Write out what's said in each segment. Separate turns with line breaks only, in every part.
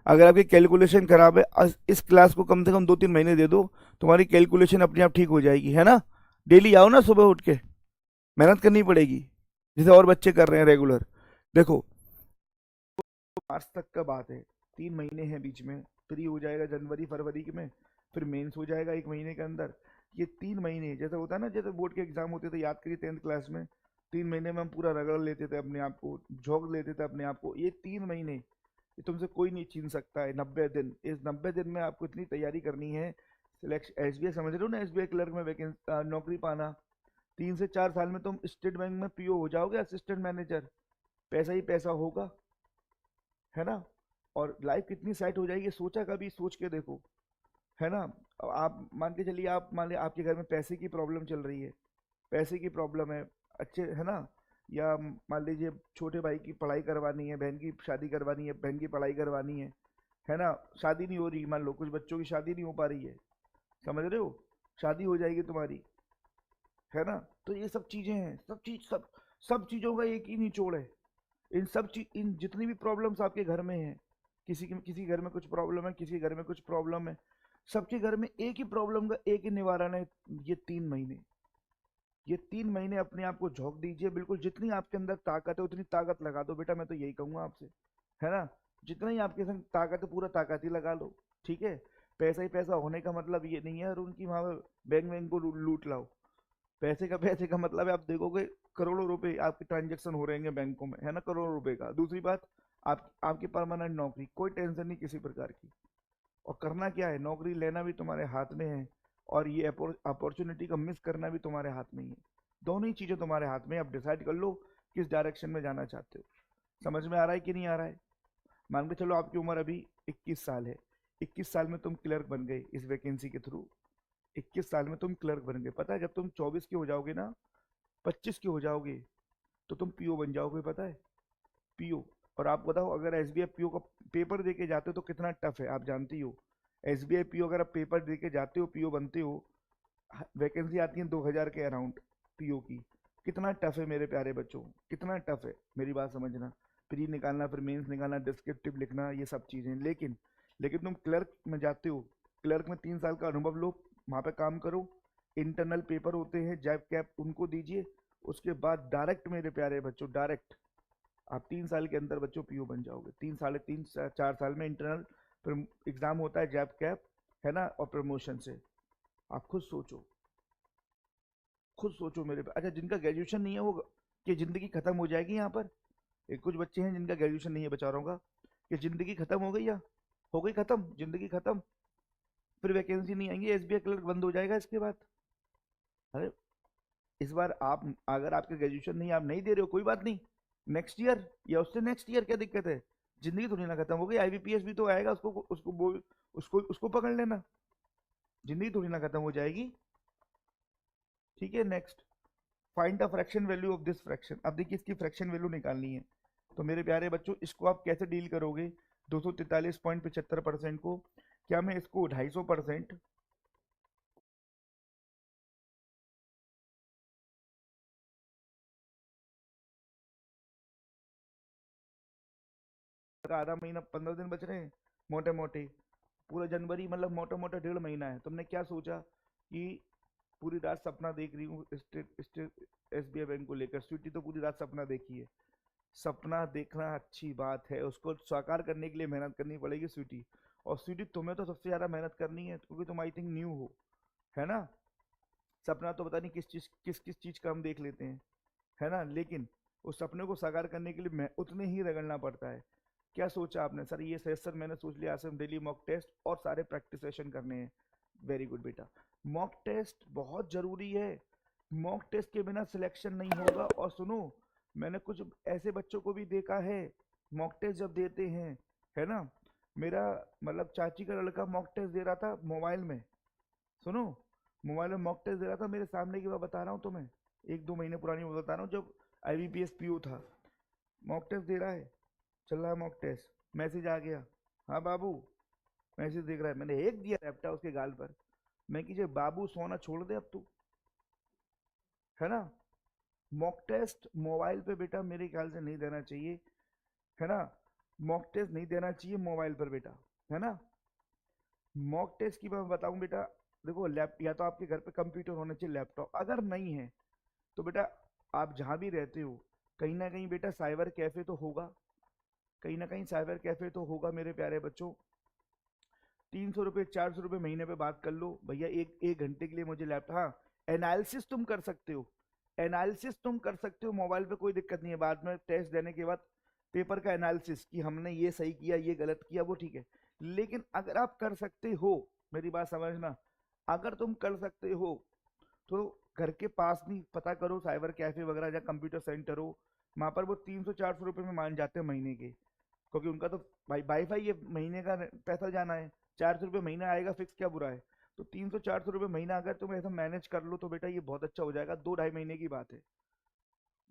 अगर आपकी कैलकुलेशन खराब है, इस क्लास को कम से कम 2-3 महीने दे दो, तुम्हारी कैलकुलेशन अपने आप ठीक हो जाएगी, है ना। डेली आओ ना सुबह उठ के, मेहनत करनी पड़ेगी, जैसे और बच्चे कर रहे हैं रेगुलर। देखो, मार्च तक का बात है, 3 महीने हैं बीच में, फ्री हो जाएगा जनवरी फरवरी में, फिर मेंस हो जाएगा 1 महीने के अंदर। ये 3 महीने जैसे होता है ना, जैसे बोर्ड के एग्जाम होते थे, याद करिए 10th क्लास में, 3 महीने में हम पूरा रगड़ लेते थे अपने आप को, झोंक लेते थे अपने आप को। ये 3 महीने, ये तुमसे कोई नहीं छीन सकता है। 90 दिन, इस 90 दिन में आपको इतनी तैयारी करनी है। सिलेक्शन एसबीआई समझ रहे हो ना, एसबीआई क्लर्क में वैकेंसी नौकरी पाना, 3 से 4 साल में तुम स्टेट बैंक में पीओ हो जाओगे, असिस्टेंट मैनेजर, पैसा ही पैसा होगा, है ना। और लाइफ कितनी सेट हो जाएगी, सोचा कभी, सोच के देखो, है ना। अब आप मान के चलिए, आप मान लिया आपके घर में पैसे की प्रॉब्लम चल रही है, पैसे की प्रॉब्लम है, अच्छे, है ना। या मान लीजिए छोटे भाई की पढ़ाई करवानी है, बहन की शादी करवानी है, बहन की पढ़ाई करवानी है ना। शादी नहीं हो रही, मान लो कुछ बच्चों की शादी नहीं हो पा रही है, समझ रहे हो, शादी हो जाएगी तुम्हारी, है ना। तो ये सब चीजें हैं, सब चीज, सब चीजों का एक ही निचोड़ है। इन सब चीज, इन जितनी भी प्रॉब्लम्स आपके घर में हैं, किसी घर में कुछ प्रॉब्लम है, किसी घर में कुछ प्रॉब्लम है, सबके घर में एक ही प्रॉब्लम का एक ही निवारण है, ये 3 महीने। ये 3 महीने अपने आप को झोंक दीजिए, बिल्कुल जितनी आपके अंदर ताकत है उतनी ताकत लगा दो बेटा, मैं तो यही कहूंगा आपसे, है ना। जितना ही आपके संग ताकत है, पूरा ताकत ही लगा लो, ठीक है। पैसा ही पैसा होने का मतलब ये नहीं है और उनकी वहां बैंक बैंक को लूट लाओ। पैसे का मतलब है, आप देखोगे करोड़ों रुपए आपके ट्रांजेक्शन हो रहे हैं बैंकों में, है ना, करोड़ों रुपए का। दूसरी बात, आप आपकी परमानेंट नौकरी, कोई टेंशन नहीं किसी प्रकार की। और करना क्या है, नौकरी लेना भी तुम्हारे हाथ में है, और ये अपॉर्चुनिटी का मिस करना भी तुम्हारे हाथ में ही है। दोनों ही चीजें तुम्हारे हाथ में है, अब डिसाइड कर लो किस डायरेक्शन में जाना चाहते हो। समझ में आ रहा है कि नहीं आ रहा है। मान के चलो आपकी उम्र अभी 21 साल है, 21 साल में तुम क्लर्क बन गए इस वैकेंसी के थ्रू, 21 साल में तुम क्लर्क बन गए। पता है जब तुम 24 के हो जाओगे ना, 25 के हो जाओगे, तो तुम पीओ बन जाओगे, पता है, पीओ। और आप बताओ, अगर एसबीआई पीओ का पेपर दे के जाते हो तो कितना टफ है, आप जानती हो। एसबीआई पीओ अगर आप पेपर दे के जाते हो, पीओ बनते हो, वैकेंसी आती है 2000 के अराउंड पीओ की। कितना टफ है मेरे प्यारे बच्चों, कितना टफ है, मेरी बात समझना। प्री निकालना, फिर मेंस निकालना, डिस्क्रिप्टिव लिखना, ये सब चीज़ें। लेकिन तुम क्लर्क में जाते हो, क्लर्क में 3 साल का अनुभव लो, वहाँ पे काम करो, इंटरनल पेपर होते हैं जैब कैप, उनको दीजिए, उसके बाद डायरेक्ट मेरे प्यारे बच्चों, डायरेक्ट आप 3 साल के अंदर बच्चों पीओ बन जाओगे। 4 साल में इंटरनल, फिर एग्जाम होता है जैब कैप, है ना, और प्रमोशन से। आप खुद सोचो, खुद सोचो मेरे पे। अच्छा, जिनका ग्रेजुएशन नहीं है वो, कि जिंदगी खत्म हो जाएगी यहाँ पर। एक कुछ बच्चे हैं जिनका ग्रेजुएशन नहीं है बेचारों का, कि जिंदगी खत्म हो गई, या हो गई खत्म, जिंदगी खत्म, फिर वैकेंसी नहीं आएंगी, एसबीआई क्लर्क बंद हो जाएगा इसके बाद। अरे, इस बार आप, अगर आपके ग्रेजुएशन नहीं, आप नहीं दे रहे हो, कोई बात नहीं, नेक्स्ट ईयर या उससे नेक्स्ट ईयर क्या दिक्कत है। जिंदगी थोड़ी ना खत्म हो गई, आईबीपीएस भी तो आएगा, उसको पकड़ लेना, जिंदगी थोड़ी ना खत्म हो जाएगी। ठीक है, next, find the fraction value of this fraction. अब देखिए इसकी फ्रैक्शन वैल्यू निकालनी है, तो मेरे प्यारे बच्चों इसको आप कैसे डील करोगे। 243.75% को, क्या मैं इसको 250%, आधा महीना, 15 दिन बच रहे हैं मोटे मोटे, पूरा जनवरी मतलब मोटा मोटा 1.5 महीना है। तुमने क्या सोचा कि पूरी रात सपना देख रही हूँ स्टेट स्टेट एसबीआई बैंक को लेकर, स्वीटी तो पूरी रात सपना देखी है। सपना देखना अच्छी बात है, उसको साकार करने के लिए मेहनत करनी पड़ेगी स्वीटी। और स्वीटी तुम्हें तो सबसे ज्यादा मेहनत करनी है, क्योंकि तुम आई थिंक न्यू हो, है ना। सपना तो पता नहीं किस किस चीज का हम देख लेते हैं, है ना। लेकिन उस सपने को साकार करने के लिए उतने ही रगड़ना पड़ता है। क्या सोचा आपने, सर ये सर मैंने सोच लिया, आज से हम डेली मॉक टेस्ट और सारे प्रैक्टिस सेशन करने हैं। वेरी गुड बेटा, मॉक टेस्ट बहुत जरूरी है। मॉक टेस्ट के बिना सिलेक्शन नहीं होगा। और सुनो, मैंने कुछ ऐसे बच्चों को भी देखा है, मॉक टेस्ट जब देते हैं, है ना, मेरा मतलब चाची का लड़का मॉक टेस्ट दे रहा था मोबाइल में, सुनो, मोबाइल में मॉक टेस्ट दे रहा था मेरे सामने की, मैं बता रहा हूँ तुम्हें, 1-2 महीने पुरानी मैं बता रहा हूँ, जब आईबीपीएस पीओ था, मॉक टेस्ट दे रहा है, चल रहा है मॉक टेस्ट, मैसेज आ गया, हाँ बाबू, मैसेज देख रहा है, मैंने एक दिया रैप्टा उसके गाल पर। मैं कीजिए बाबू सोना छोड़ दे अब तू, है ना। मॉक टेस्ट मोबाइल पे बेटा मेरे ख्याल से नहीं देना चाहिए, है ना। मॉक टेस्ट नहीं देना चाहिए मोबाइल पर बेटा, है ना। मॉक टेस्ट की मैं बताऊं बेटा, देखो लैप या तो आपके घर पे कंप्यूटर होना चाहिए, लैपटॉप अगर नहीं है तो बेटा आप जहाँ भी रहते हो कहीं ना कहीं बेटा साइबर कैफे तो होगा, कहीं ना कहीं साइबर कैफे तो होगा मेरे प्यारे बच्चों। 300 रुपये 400 रुपये महीने पे बात कर लो भैया, एक एक घंटे के लिए मुझे लैपटॉप, हाँ एनालिसिस तुम कर सकते हो, एनालिसिस तुम कर सकते हो मोबाइल पे, कोई दिक्कत नहीं है, बाद में टेस्ट देने के बाद पेपर का एनालिसिस कि हमने ये सही किया ये गलत किया वो ठीक है। लेकिन अगर आप कर सकते हो, मेरी बात समझना, अगर तुम कर सकते हो तो घर के पास नहीं पता करो साइबर कैफे वगैरह या कंप्यूटर सेंटर हो, वहां पर वो 300 400 रुपये में मान जाते हैं महीने के, क्योंकि उनका तो भाई वाईफाई ये महीने का पैसा जाना है, 400 रुपये महीना आएगा फिक्स, क्या बुरा है। तो 300 400 रुपये महीना अगर तुम ऐसा मैनेज कर लो तो बेटा ये बहुत अच्छा हो जाएगा, 2 ढाई महीने की बात है।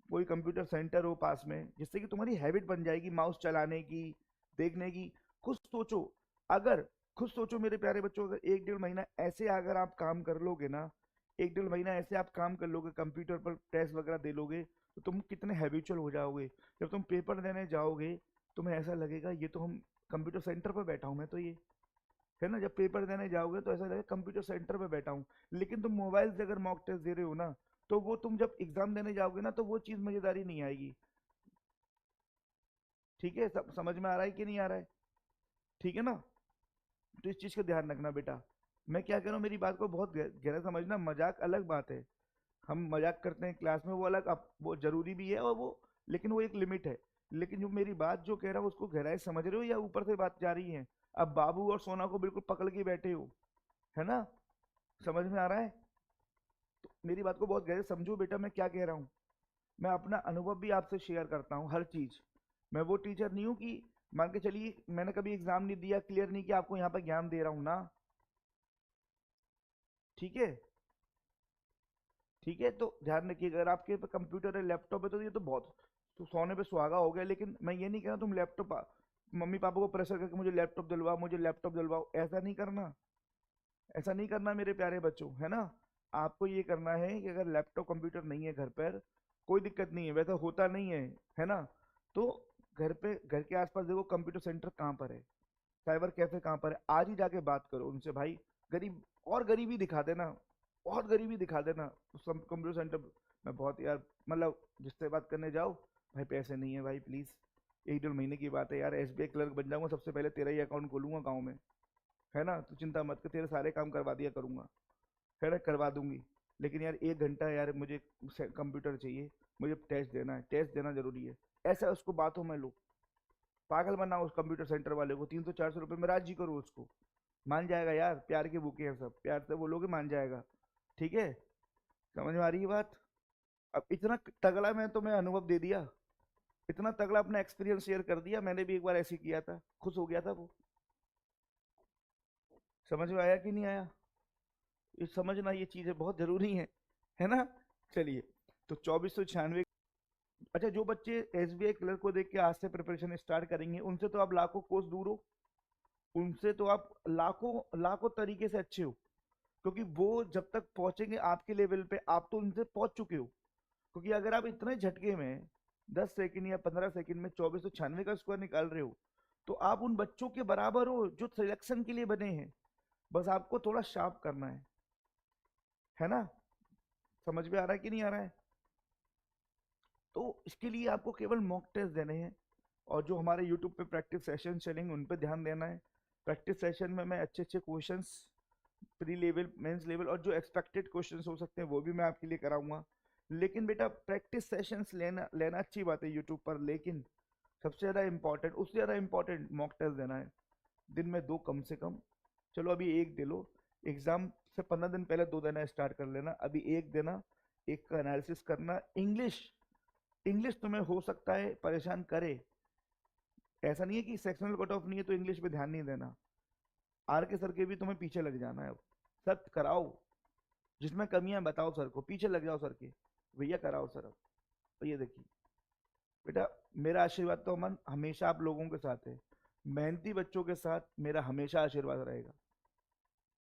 कोई कंप्यूटर सेंटर हो पास में जिससे कि तुम्हारी हैबिट बन जाएगी माउस चलाने की, देखने की। खुद सोचो, अगर खुद सोचो मेरे प्यारे बच्चों, अगर 1 1.5 महीना ऐसे अगर आप काम कर लोगे ना, 1 1.5 महीना ऐसे आप काम कर लोगे, कंप्यूटर पर टेस्ट वगैरह दे लोगे, तो तुम कितने हैबिचुअल हो जाओगे। जब तुम पेपर देने जाओगे तुम्हें ऐसा लगेगा ये तो हम कंप्यूटर सेंटर पर बैठा हूँ मैं तो, ये है ना। जब पेपर देने जाओगे तो ऐसा लगेगा कंप्यूटर सेंटर पे बैठा हूँ। लेकिन तुम मोबाइल से अगर मॉक टेस्ट दे रहे हो ना, तो वो तुम जब एग्जाम देने जाओगे ना तो वो चीज मजेदारी नहीं आएगी। ठीक है, सब समझ में आ रहा है कि नहीं आ रहा है, ठीक है ना। तो इस चीज का ध्यान रखना बेटा। मैं क्या कह रहा हूँ मेरी बात को बहुत गहरा समझना, मजाक अलग बात है, हम मजाक करते हैं क्लास में वो अलग, अब वो जरूरी भी है और वो, लेकिन वो एक लिमिट है। लेकिन जो मेरी बात जो कह रहा हूँ उसको गहराई समझ रहे हो या ऊपर से बात जा रही है। अब बाबू और सोना को बिल्कुल पकड़ के बैठे हो, है ना, समझ में आ रहा है। तो मेरी बात को बहुत गहरे से समझो बेटा, मैं क्या कह रहा हूँ। मैं अपना अनुभव भी आपसे शेयर करता हूँ हर चीज। मैं वो टीचर नहीं हूँ कि मान के चलिए मैंने कभी एग्जाम नहीं दिया, क्लियर नहीं किया, आपको यहाँ पर ज्ञान दे रहा हूँ ना। ठीक है, ठीक है, तो ध्यान रखिए अगर आपके पे कंप्यूटर है लैपटॉप है तो ये तो बहुत, तो सोने पे सुहागा हो गया। लेकिन मैं ये नहीं कह रहा तुम लैपटॉप मम्मी पापा को प्रेशर करके मुझे लैपटॉप दिलवाओ मुझे लैपटॉप दिलवाओ, ऐसा नहीं करना, ऐसा नहीं करना मेरे प्यारे बच्चों, है ना। आपको ये करना है कि अगर लैपटॉप कंप्यूटर नहीं है घर पर, कोई दिक्कत नहीं है, वैसा होता नहीं है ना। तो घर पे घर के आसपास देखो कंप्यूटर सेंटर कहाँ पर है, साइबर कैफे कहाँ पर है, आज ही जाके बात करो उनसे भाई। गरीब और गरीबी दिखा देना, बहुत गरीबी दिखा देना उस कंप्यूटर सेंटर में, बहुत यार, मतलब जिससे बात करने जाओ, भाई पैसे नहीं है भाई प्लीज, 1 1.5 महीने की बात है यार, एसबीआई क्लर्क बन जाऊंगा सबसे पहले तेरा ही अकाउंट खोलूंगा गाँव में, है ना, तो चिंता मत कर, तेरे सारे काम करवा दिया करूंगा, है ना, करवा दूंगी। लेकिन यार 1 घंटा यार मुझे कंप्यूटर चाहिए, मुझे टेस्ट देना है, टेस्ट देना जरूरी है, ऐसा उसको बातों में लो, पागल बनाओ उस कंप्यूटर सेंटर वाले को, 300 400 रुपये में राजी करो उसको, मान जाएगा यार, प्यार के भूखे हैं सब, प्यार से बोलोगे मान जाएगा। ठीक है, समझ में आ रही है बात। अब इतना तगड़ा मैं तुम्हें अनुभव दे दिया, इतना तगड़ा अपना एक्सपीरियंस शेयर कर दिया, मैंने भी एक बार ऐसे ही किया था, खुश हो गया था वो। समझ में आया कि नहीं आया, ये समझना ये चीजें बहुत जरूरी है ना। चलिए, तो 2496, अच्छा जो बच्चे एसबीआई क्लर्क को देख के आज से प्रिपरेशन स्टार्ट करेंगे उनसे तो आप लाखों कोस दूर हो, उनसे तो आप लाखों लाखों तरीके से अच्छे हो, क्योंकि वो जब तक पहुंचेंगे आपके लेवल पे आप तो उनसे पहुंच चुके हो। क्योंकि अगर आप इतने झटके में 10 सेकंड या 15 सेकंड में 2496 का स्कोर निकाल रहे हो, तो आप उन बच्चों के बराबर हो जो सिलेक्शन के लिए बने हैं, बस आपको थोड़ा शार्प करना है ना। समझ में आ रहा है कि नहीं आ रहा है। तो इसके लिए आपको केवल मॉक टेस्ट देने हैं, और जो हमारे यूट्यूब पे प्रैक्टिस सेशन चलेंगे उन पे ध्यान देना है। प्रैक्टिस सेशन में मैं अच्छे अच्छे questions, pre level mains level और जो एक्सपेक्टेड क्वेश्चंस हो सकते हैं वो भी मैं आपके लिए कराऊंगा। लेकिन बेटा प्रैक्टिस सेशंस लेना लेना अच्छी बात है यूट्यूब पर, लेकिन सबसे ज़्यादा इंपॉर्टेंट, उससे ज़्यादा इंपॉर्टेंट मॉक टेस्ट देना है, दिन में 2 कम से कम। चलो अभी एक दे लो, एग्जाम से 15 दिन पहले 2 देना स्टार्ट कर लेना, अभी एक देना, एक का एनालिसिस करना। इंग्लिश, इंग्लिश तुम्हें हो सकता है परेशान करे, ऐसा नहीं है कि सेक्शनल कट ऑफ नहीं है तो इंग्लिश पे ध्यान नहीं देना, आर के सर के भी तुम्हें पीछे लग जाना है अब, सर कराओ, जिसमें कमियां बताओ सर को, पीछे लग जाओ सर के, भैया कराओ सर अब। तो ये देखिए बेटा, मेरा आशीर्वाद तो अमन हमेशा आप लोगों के साथ है, मेहनती बच्चों के साथ मेरा हमेशा आशीर्वाद रहेगा,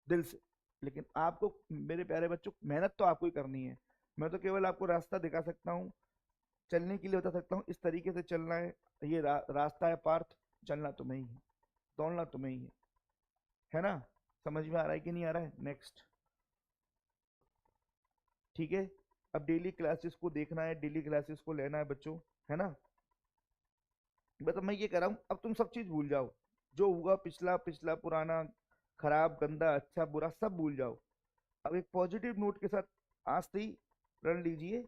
दिल से। लेकिन आपको मेरे प्यारे बच्चों मेहनत तो आपको ही करनी है, मैं तो केवल आपको रास्ता दिखा सकता हूँ, चलने के लिए बता सकता हूँ इस तरीके से चलना है, ये रास्ता है पार्थ, चलना तुम्हें ही है, दौड़ना तुम्हें ही है ना? समझ में आ रहा है कि नहीं आ रहा है? नेक्स्ट। ठीक है, अब डेली क्लासेस को देखना है, डेली क्लासेस को लेना है बच्चों, है ना? मतलब मैं ये कह रहा हूँ, अब तुम सब चीज भूल जाओ, जो हुआ पिछला पिछला पुराना, खराब गंदा अच्छा बुरा सब भूल जाओ। अब एक पॉजिटिव नोट के साथ आज से ही प्रण लीजिए,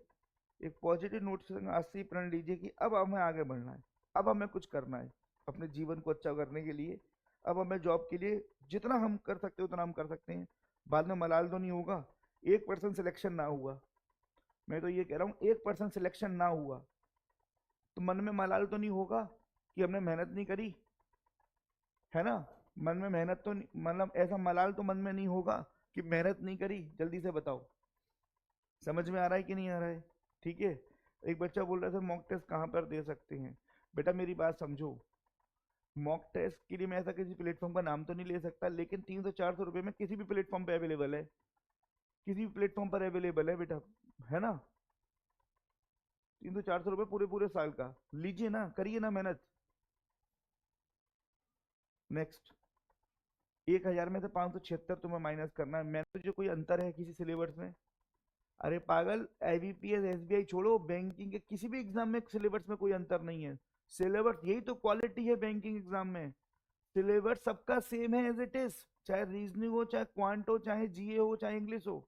एक पॉजिटिव नोट से आज से ही प्रण लीजिए कि अब हमें आगे बढ़ना है, अब हमें कुछ करना है अपने जीवन को अच्छा करने के लिए। अब हमें जॉब के लिए जितना हम कर सकते हैं उतना हम कर सकते हैं। बाद में मलाल तो नहीं होगा 1% सिलेक्शन ना हुआ, मैं तो ये कह रहा हूँ 1% सिलेक्शन ना हुआ तो मन में मलाल तो नहीं होगा कि हमने मेहनत नहीं करी, है ना? मन में मेहनत तो मतलब ऐसा मलाल तो मन में नहीं होगा कि मेहनत नहीं करी। जल्दी से बताओ, समझ में आ रहा है कि नहीं आ रहा है? ठीक है। एक बच्चा बोल रहा था मॉक टेस्ट कहाँ पर दे सकते हैं। बेटा मेरी बात समझो, मॉक टेस्ट के लिए मैं ऐसा किसी प्लेटफॉर्म का नाम तो नहीं ले सकता, लेकिन 300-400 रुपये में किसी भी प्लेटफॉर्म पे अवेलेबल है, किसी भी प्लेटफॉर्म पर अवेलेबल है बेटा, है ना? 300-400 रुपये पूरे पूरे साल का लीजिए ना, करिए ना मेहनत। नेक्स्ट। 1,000 में से 576 तुम्हें माइनस करना है, मैंने जो कोई अंतर है किसी सिलेबस में? अरे पागल, आईबीपीएस एसबीआई छोड़ो, बैंकिंग के किसी भी एग्जाम में सिलेबस में कोई अंतर नहीं है। सिलेबस यही तो क्वालिटी है बैंकिंग एग्जाम में, सिलेबस सबका सेम है एज इट इज, चाहे रीजनिंग हो, चाहे क्वांट हो, चाहे जीए हो, चाहे इंग्लिश हो।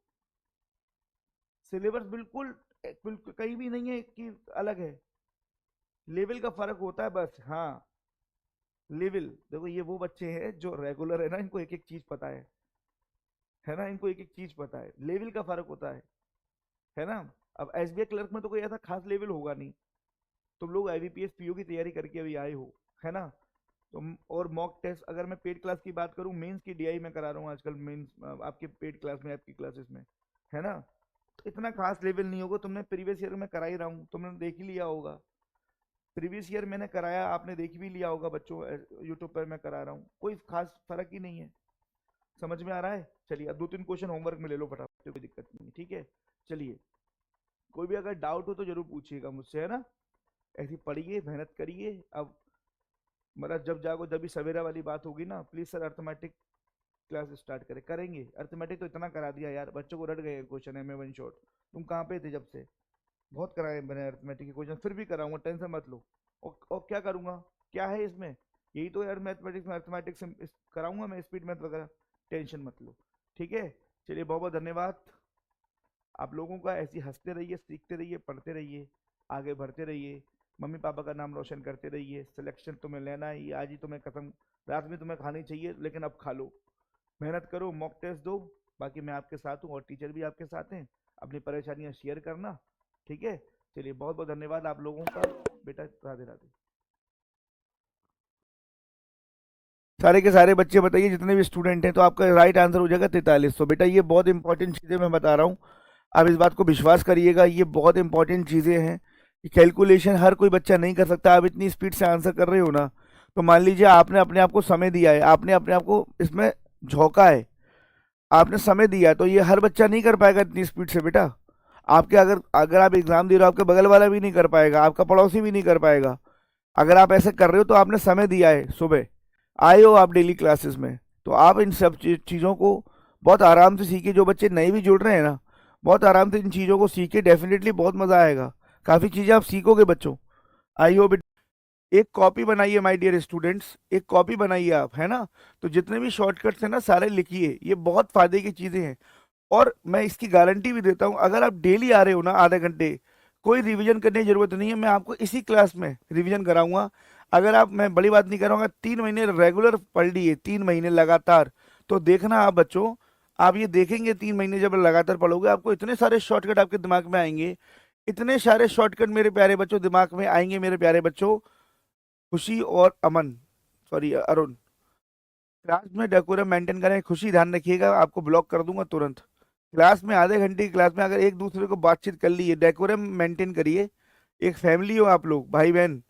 सिलेबस बिल्कुल बिल्कुल कहीं भी नहीं है कि अलग है, लेवल का फर्क होता है बस। हाँ, लेवल देखो, ये वो बच्चे हैं जो रेगुलर है ना, इनको एक एक चीज पता है ना? इनको एक एक चीज पता है, लेवल का फर्क होता है ना? अब एसबीआई क्लर्क में तो कोई ऐसा खास लेवल होगा नहीं, तुम लोग आईबीपीएस पीओ की तैयारी करके अभी आए हो, है ना? तो और मॉक टेस्ट, अगर मैं पेड क्लास की बात करूं, मेंस की डीआई में करा रहा हूँ आजकल, मेंस आपके पेड क्लास में, आपकी क्लासेस में, है ना? तो इतना खास लेवल नहीं होगा, तुमने प्रीवियस ईयर में करा ही रहा हूँ, तुमने देख ही लिया होगा, प्रीवियस ईयर मैंने कराया, आपने देख भी लिया होगा बच्चों, यूट्यूब पर मैं करा रहा हूँ, कोई खास फर्क ही नहीं है। समझ में आ रहा है? चलिए अब 2-3 क्वेश्चन होमवर्क में ले लो फटाफट, कोई दिक्कत नहीं है, ठीक है? चलिए, कोई भी अगर डाउट हो तो जरूर पूछिएगा मुझसे, है ना? ऐसी पढ़िए, मेहनत करिए। अब मतलब जब जागो जब भी सवेरा वाली बात होगी ना, please sir arithmetic class start करेंगे। अर्थमेटिक तो इतना करा दिया यार, बच्चों को रट गए क्वेश्चन है में वन शॉट। तुम कहाँ पे थे जब से? बहुत कराए मैंने अर्थमेटिक के क्वेश्चन, फिर भी कराऊंगा, टेंशन मत लो। और क्या करूंगा, क्या है इसमें? यही तो यार मैथमेटिक्स में, अर्थमेटिक्स कराऊंगा मैं, स्पीड मैथ वगैरह, टेंशन मत लो। ठीक है, चलिए बहुत बहुत धन्यवाद आप लोगों का। ऐसे ही हंसते रहिए, सीखते रहिए, पढ़ते रहिए, आगे बढ़ते रहिए, मम्मी पापा का नाम रोशन करते रहिए। सिलेक्शन तुम्हें लेना ही, आज ही तुम्हें कसम, रात में तुम्हें खानी चाहिए लेकिन अब खा लो। मेहनत करो, मॉक टेस्ट दो, बाकी मैं आपके साथ हूँ और टीचर भी आपके साथ हैं। अपनी परेशानियां शेयर करना, ठीक है? चलिए बहुत बहुत धन्यवाद आप लोगों का। बेटा राधे राधे। सारे के सारे बच्चे बताइए, जितने भी स्टूडेंट हैं, तो आपका राइट आंसर हो जाएगा 4300। बेटा ये बहुत इंपॉर्टेंट चीज़ें मैं बता रहा हूँ, आप इस बात को विश्वास करिएगा, ये बहुत इंपॉर्टेंट चीज़ें हैं। कैलकुलेशन हर कोई बच्चा नहीं कर सकता। आप इतनी स्पीड से आंसर कर रहे हो ना, तो मान लीजिए आपने अपने आप को समय दिया है, आपने अपने आप को इसमें झोंका है, आपने समय दिया, तो ये हर बच्चा नहीं कर पाएगा इतनी स्पीड से बेटा। आपके अगर अगर आप एग्जाम दे रहे हो, आपके बगल वाला भी नहीं कर पाएगा, आपका पड़ोसी भी नहीं कर पाएगा। अगर आप ऐसे कर रहे हो तो आपने समय दिया है, सुबह आए हो आप डेली क्लासेस में, तो आप इन सब चीज़ों को बहुत आराम से सीखिए। जो बच्चे नए भी जुड़ रहे हैं ना, बहुत आराम से इन चीज़ों को सीखे, डेफिनेटली बहुत मज़ा आएगा, काफ़ी चीज़ें आप सीखोगे बच्चों। I hope. एक कॉपी बनाइए माय डियर स्टूडेंट्स, एक कॉपी बनाइए आप, है ना? तो जितने भी शॉर्टकट्स हैं ना, सारे लिखिए, ये बहुत फायदे की चीज़ें हैं। और मैं इसकी गारंटी भी देता हूँ, अगर आप डेली आ रहे हो ना आधे घंटे, कोई रिवीजन करने की जरूरत नहीं है, मैं आपको इसी क्लास में रिवीजन कराऊंगा। अगर आप, मैं बड़ी बात नहीं करूँगा, 3 महीने रेगुलर पढ़ लिए, 3 महीने लगातार, तो देखना आप बच्चों, आप ये देखेंगे 3 महीने जब लगातार पढ़ोगे, आपको इतने सारे शॉर्टकट आपके दिमाग में आएंगे, इतने सारे शॉर्टकट मेरे प्यारे बच्चों दिमाग में आएंगे, मेरे प्यारे बच्चों। खुशी और अमन, सॉरी अरुण, क्लास में डेकोरम मेंटेन करें, खुशी ध्यान रखिएगा, आपको ब्लॉक कर दूंगा तुरंत। क्लास में आधे घंटे की क्लास में अगर एक दूसरे को बातचीत कर ली है, डेकोरम मेंटेन करिए। एक फैमिली हो आप लोग, भाई बहन,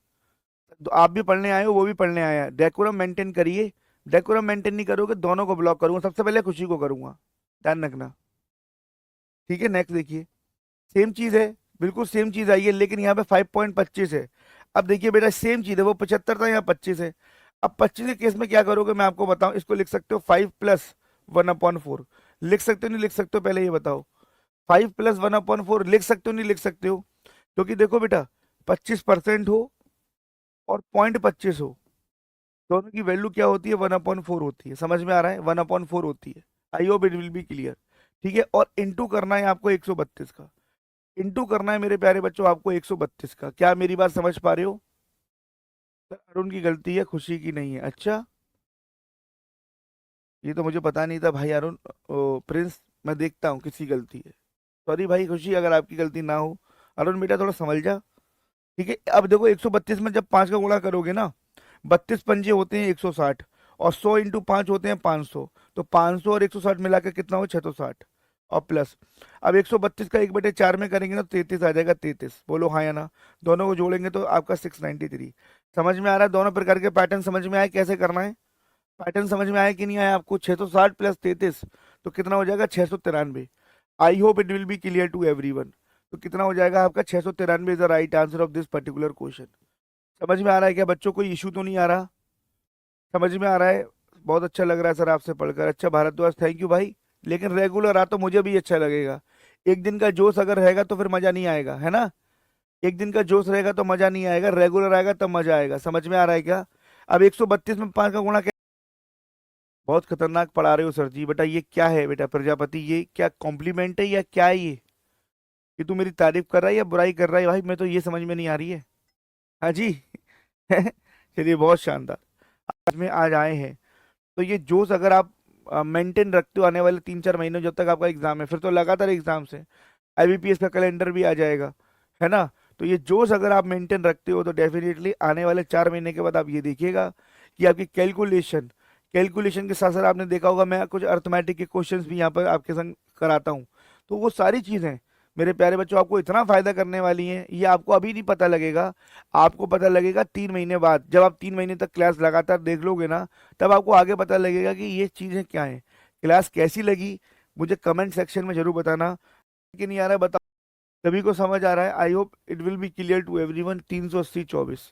तो आप भी पढ़ने आए हो, वो भी पढ़ने आया है, डेकोरम मेंटेन करिए। डेकोरम मेंटेन नहीं करोगे, दोनों को ब्लॉक करूंगा, सबसे पहले खुशी को करूंगा, ध्यान रखना। ठीक है, नेक्स्ट देखिए, सेम चीज है, बिल्कुल सेम चीज आई है, लेकिन यहाँ पे 5.25 है। अब देखिए बेटा, सेम चीज है, वो 75 था, यहाँ 25 है। अब 25 के केस में क्या करोगे मैं आपको बताऊं, इसको लिख सकते हो 5+1/4, लिख सकते हो नहीं लिख सकते हो, पहले ये बताओ। 5+1/4 लिख सकते हो नहीं लिख सकते हो? क्योंकि देखो बेटा, 25% हो और 0.25 हो, दोनों की वैल्यू क्या होती है, 1/4 होती है। समझ में आ रहा है, 1/4 होती है। I hope it will be clear. ठीक है, और इंटू करना है आपको 132 का, इंटू करना है मेरे प्यारे बच्चों आपको 132 का। क्या मेरी बात समझ पा रहे हो? सर अरुण की गलती है, खुशी की नहीं है। अच्छा, ये तो मुझे पता नहीं था भाई। अरुण प्रिंस, मैं देखता हूँ किसकी गलती है। सॉरी भाई खुशी, अगर आपकी गलती ना हो। अरुण बेटा थोड़ा समझ जा। ठीक है, अब देखो 132 में जब 5 का गुणा करोगे ना, 32 पंजे होते हैं 160, और 100 × 5 होते हैं 500। तो 500 और 160 मिला के कितना हो, 660, और प्लस। अब 132 का 1/4 में करेंगे ना, 33 आ जाएगा। 33 बोलो हाँ या ना? दोनों को जोड़ेंगे तो आपका 693। समझ में आ रहा है? दोनों प्रकार के पैटर्न समझ में आए कैसे करना है? पैटर्न समझ में आया कि नहीं आया आपको? 660 + 33 तो कितना हो जाएगा, 693। I hope it will be clear to everyone. तो कितना हो जाएगा आपका, 693 is the right answer of this particular question. समझ में आ रहा है क्या बच्चों? कोई इशू तो नहीं आ रहा? समझ में आ रहा है? बहुत अच्छा लग रहा है सर आपसे पढ़कर। अच्छा भारद्वाज, थैंक यू भाई। लेकिन रेगुलर आ तो मुझे भी अच्छा लगेगा। एक दिन का जोश अगर रहेगा तो फिर मजा नहीं आएगा, है ना? एक दिन का जोश रहेगा तो मजा नहीं आएगा, रेगुलर आएगा तब मजा आएगा। समझ में आ रहा है क्या? अब 132 में 5 का गुणा, बहुत खतरनाक पढ़ा रहे हो सर जी। बेटा ये क्या है बेटा प्रजापति, ये क्या कॉम्प्लीमेंट है या क्या है ये तू मेरी तारीफ कर रहा है या बुराई कर रहा है भाई? मैं तो ये समझ में नहीं आ रही है। हाँ जी। चलिए बहुत शानदार। आज में आज आए हैं, तो ये जोश अगर आप मेंटेन रखते हो आने वाले 3-4 महीनों जब तक आपका एग्जाम है, फिर तो लगातार एग्जाम से आईबीपीएस का कैलेंडर भी आ जाएगा, है ना? तो ये जोश अगर आप मेंटेन रखते हो तो डेफिनेटली आने वाले 4 महीने के बाद आप ये देखिएगा कि आपकी कैलकुलेशन, कैलकुलेशन के साथ साथ आपने देखा होगा मैं कुछ अर्थमेटिक के क्वेश्चंस भी यहाँ पर आपके संग कराता हूँ। तो वो सारी चीज़ें मेरे प्यारे बच्चों आपको इतना फायदा करने वाली हैं, ये आपको अभी नहीं पता लगेगा। आपको पता लगेगा 3 महीने बाद, जब आप 3 महीने तक क्लास लगातार देख लोगे ना, तब आपको आगे पता लगेगा कि ये चीज़ें क्या हैं। क्लास कैसी लगी मुझे कमेंट सेक्शन में जरूर बताना। कि नहीं आ रहा है बता, सभी को समझ आ रहा है? I hope it will be clear to everyone. 380 24,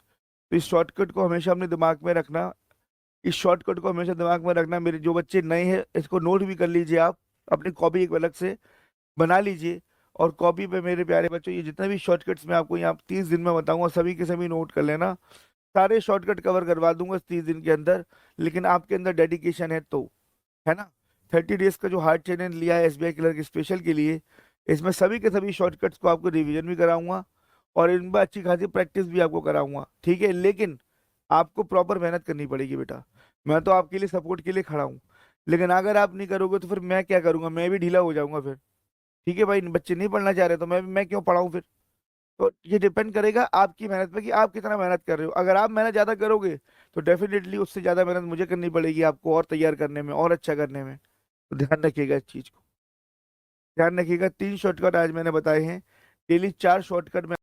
तो इस शॉर्टकट को हमेशा अपने दिमाग में रखना। इस शॉर्टकट को हमेशा दिमाग में रखना। मेरे जो बच्चे नए हैं इसको नोट भी कर लीजिए आप, अपनी कॉपी एक अलग से बना लीजिए, और कॉपी पे मेरे प्यारे बच्चों ये जितने भी शॉर्टकट्स मैं आपको यहाँ 30 दिन में बताऊंगा सभी के सभी नोट कर लेना। सारे शॉर्टकट कवर करवा दूंगा इस 30 दिन के अंदर, लेकिन आपके अंदर डेडिकेशन है तो, है ना? 30 डेज का जो हार्ड चैलेंज लिया है एसबीआई क्लर्क स्पेशल के लिए, इसमें सभी के सभी शॉर्टकट्स को आपको रिवीजन भी कराऊंगा, और इनमें अच्छी खासी प्रैक्टिस भी आपको कराऊंगा। ठीक है, लेकिन आपको प्रॉपर मेहनत करनी पड़ेगी बेटा। मैं तो आपके लिए सपोर्ट के लिए खड़ा हूँ, लेकिन अगर आप नहीं करोगे तो फिर मैं क्या करूंगा? मैं भी ढीला हो जाऊंगा फिर। ठीक है भाई, बच्चे नहीं पढ़ना चाह रहे तो मैं क्यों पढ़ाऊँ फिर? तो ये डिपेंड करेगा आपकी मेहनत पे कि आप कितना मेहनत कर रहे हो। अगर आप मेहनत ज्यादा करोगे तो डेफिनेटली उससे ज्यादा मेहनत मुझे करनी पड़ेगी आपको और तैयार करने में और अच्छा करने में। तो ध्यान रखिएगा इस चीज को, ध्यान रखिएगा। 3 शॉर्टकट आज मैंने बताए हैं, डेली 4 शॉर्टकट में